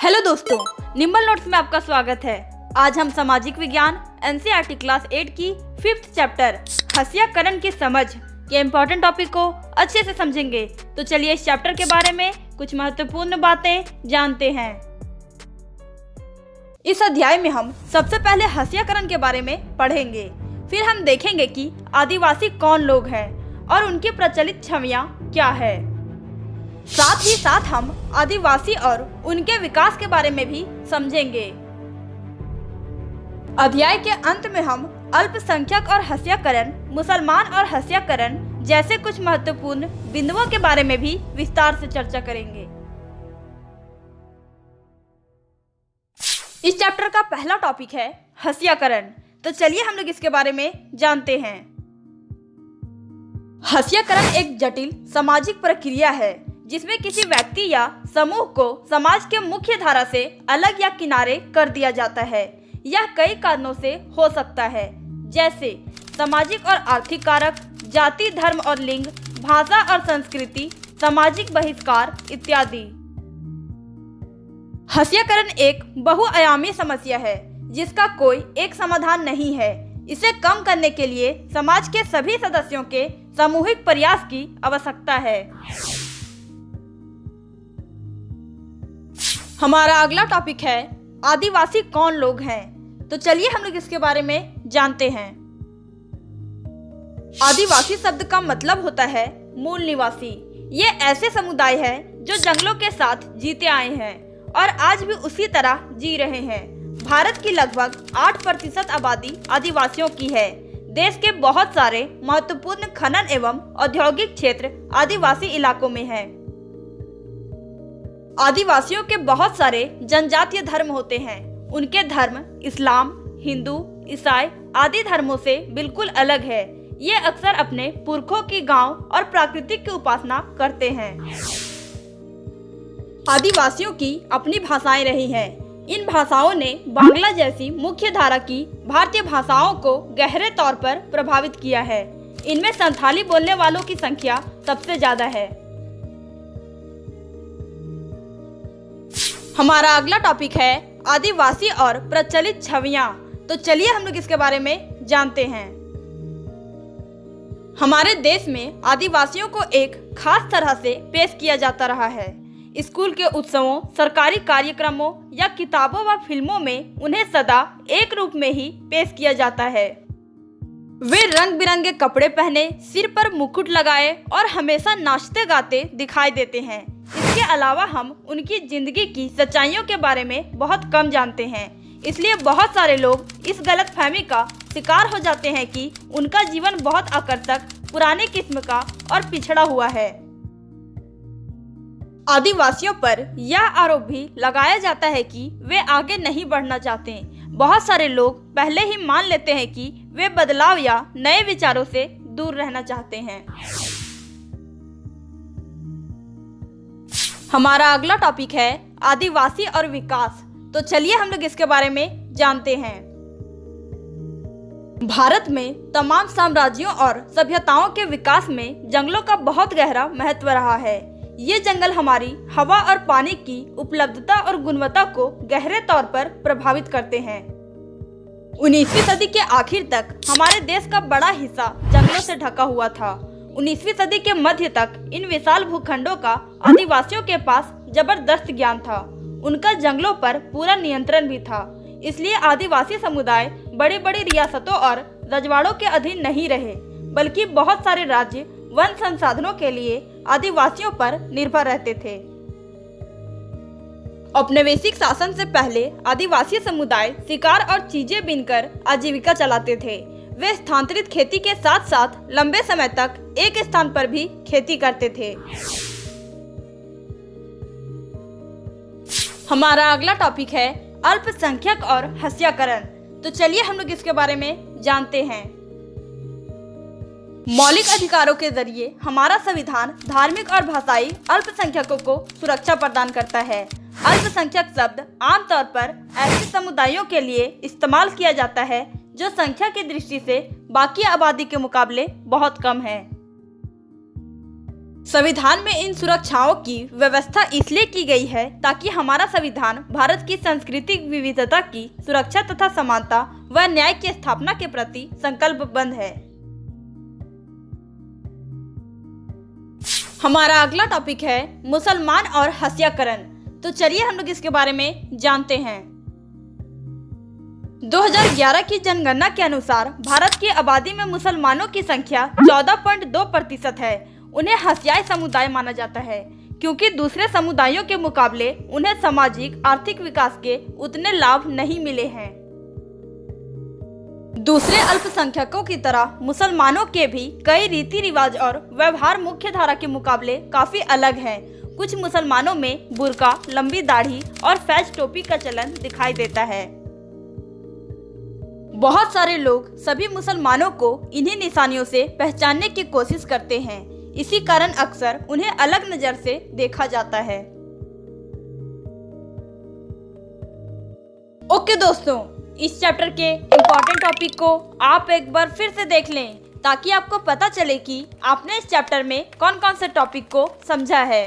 Hello दोस्तों, nimble notes में आपका स्वागत है। आज हम सामाजिक विज्ञान एनसीईआरटी क्लास 8 की 5th चैप्टर हस्याकरण की समझ के इम्पोर्टेंट टॉपिक को अच्छे से समझेंगे। तो चलिए इस चैप्टर के बारे में कुछ महत्वपूर्ण बातें जानते हैं। इस अध्याय में हम सबसे पहले हस्याकरण के बारे में पढ़ेंगे। फिर हम देखेंगे कि आदिवासी कौन लोग हैं और उनकी प्रचलित छवियां क्या है। साथ ही साथ हम आदिवासी और उनके विकास के बारे में भी समझेंगे। अध्याय के अंत में हम अल्पसंख्यक और हस्याकरण, मुसलमान और हस्याकरण जैसे कुछ महत्वपूर्ण बिंदुओं के बारे में भी विस्तार से चर्चा करेंगे। इस चैप्टर का पहला टॉपिक है हस्याकरण। तो चलिए हम लोग इसके बारे में जानते हैं। हस्याकरण एक जटिल सामाजिक प्रक्रिया है जिसमें किसी व्यक्ति या समूह को समाज के मुख्य धारा से अलग या किनारे कर दिया जाता है। यह कई कारणों से हो सकता है, जैसे सामाजिक और आर्थिक कारक, जाति, धर्म और लिंग, भाषा और संस्कृति, सामाजिक बहिष्कार इत्यादि। हस्याकरण एक बहुआयामी समस्या है जिसका कोई एक समाधान नहीं है। इसे कम करने के लिए समाज के सभी सदस्यों के सामूहिक प्रयास की आवश्यकता है। हमारा अगला टॉपिक है आदिवासी कौन लोग हैं। तो चलिए हम लोग इसके बारे में जानते हैं। आदिवासी शब्द का मतलब होता है मूल निवासी। ये ऐसे समुदाय है जो जंगलों के साथ जीते आए हैं और आज भी उसी तरह जी रहे हैं। भारत की लगभग 8% आबादी आदिवासियों की है। देश के बहुत सारे महत्वपूर्ण खनन एवं औद्योगिक क्षेत्र आदिवासी इलाकों में हैं। आदिवासियों के बहुत सारे जनजातीय धर्म होते हैं। उनके धर्म इस्लाम, हिंदू, ईसाई आदि धर्मों से बिल्कुल अलग है। ये अक्सर अपने पुरखों की गांव और प्राकृतिक की उपासना करते हैं। आदिवासियों की अपनी भाषाएं रही हैं। इन भाषाओं ने बांग्ला जैसी मुख्य धारा की भारतीय भाषाओं को गहरे तौर पर प्रभावित किया है। इनमें संथाली बोलने वालों की संख्या सबसे ज्यादा है। हमारा अगला टॉपिक है आदिवासी और प्रचलित छवियां। तो चलिए हम लोग इसके बारे में जानते हैं। हमारे देश में आदिवासियों को एक खास तरह से पेश किया जाता रहा है। स्कूल के उत्सवों, सरकारी कार्यक्रमों या किताबों व फिल्मों में उन्हें सदा एक रूप में ही पेश किया जाता है। वे रंग बिरंगे कपड़े पहने, सिर पर मुकुट लगाए और हमेशा नाचते गाते दिखाई देते हैं। इसके अलावा हम उनकी जिंदगी की सच्चाइयों के बारे में बहुत कम जानते हैं। इसलिए बहुत सारे लोग इस गलतफहमी का शिकार हो जाते हैं कि उनका जीवन बहुत आकर्षक, पुराने किस्म का और पिछड़ा हुआ है। आदिवासियों पर यह आरोप भी लगाया जाता है कि वे आगे नहीं बढ़ना चाहते। बहुत सारे लोग पहले ही मान लेते हैं कि वे बदलाव या नए विचारों से दूर रहना चाहते हैं। हमारा अगला टॉपिक है आदिवासी और विकास। तो चलिए हम लोग इसके बारे में जानते हैं। भारत में तमाम साम्राज्यों और सभ्यताओं के विकास में जंगलों का बहुत गहरा महत्व रहा है। ये जंगल हमारी हवा और पानी की उपलब्धता और गुणवत्ता को गहरे तौर पर प्रभावित करते हैं। 19वीं सदी के आखिर तक हमारे देश का बड़ा हिस्सा जंगलों से ढका हुआ था। 19वीं सदी के मध्य तक इन विशाल भूखंडों का आदिवासियों के पास जबरदस्त ज्ञान था। उनका जंगलों पर पूरा नियंत्रण भी था। इसलिए आदिवासी समुदाय बड़ी बड़ी रियासतों और रजवाड़ों के अधीन नहीं रहे, बल्कि बहुत सारे राज्य वन संसाधनों के लिए आदिवासियों पर निर्भर रहते थे। औपनिवेशिक शासन से पहले आदिवासी समुदाय शिकार और चीजें बीनकर आजीविका चलाते थे। वे स्थानांतरित खेती के साथ साथ लंबे समय तक एक स्थान पर भी खेती करते थे। हमारा अगला टॉपिक है अल्पसंख्यक और हस्याकरण। तो चलिए हम लोग इसके बारे में जानते हैं। मौलिक अधिकारों के जरिए हमारा संविधान धार्मिक और भाषाई अल्पसंख्यकों को सुरक्षा प्रदान करता है। अल्पसंख्यक शब्द आमतौर पर ऐसे समुदायों के लिए इस्तेमाल किया जाता है जो संख्या की दृष्टि से बाकी आबादी के मुकाबले बहुत कम है। संविधान में इन सुरक्षाओं की व्यवस्था इसलिए की गई है ताकि हमारा संविधान भारत की सांस्कृतिक विविधता की सुरक्षा तथा समानता व न्याय की स्थापना के प्रति संकल्पबद्ध है। हमारा अगला टॉपिक है मुसलमान और हत्याकरण। तो चलिए हम लोग इसके बारे में जानते हैं। 2011 की जनगणना के अनुसार भारत की आबादी में मुसलमानों की संख्या 14.2% है। उन्हें हत्याई समुदाय माना जाता है क्योंकि दूसरे समुदायों के मुकाबले उन्हें सामाजिक आर्थिक विकास के उतने लाभ नहीं मिले हैं। दूसरे अल्पसंख्यकों की तरह मुसलमानों के भी कई रीति रिवाज और व्यवहार मुख्य धारा के मुकाबले काफी अलग हैं। कुछ मुसलमानों में बुर्का, लंबी दाढ़ी और फैज टोपी का चलन दिखाई देता है। बहुत सारे लोग सभी मुसलमानों को इन्हीं निशानियों से पहचानने की कोशिश करते हैं। इसी कारण अक्सर उन्हें अलग नजर से देखा जाता है। ओके दोस्तों, इस चैप्टर के इम्पोर्टेंट टॉपिक को आप एक बार फिर से देख लें ताकि आपको पता चले कि आपने इस चैप्टर में कौन कौन से टॉपिक को समझा है।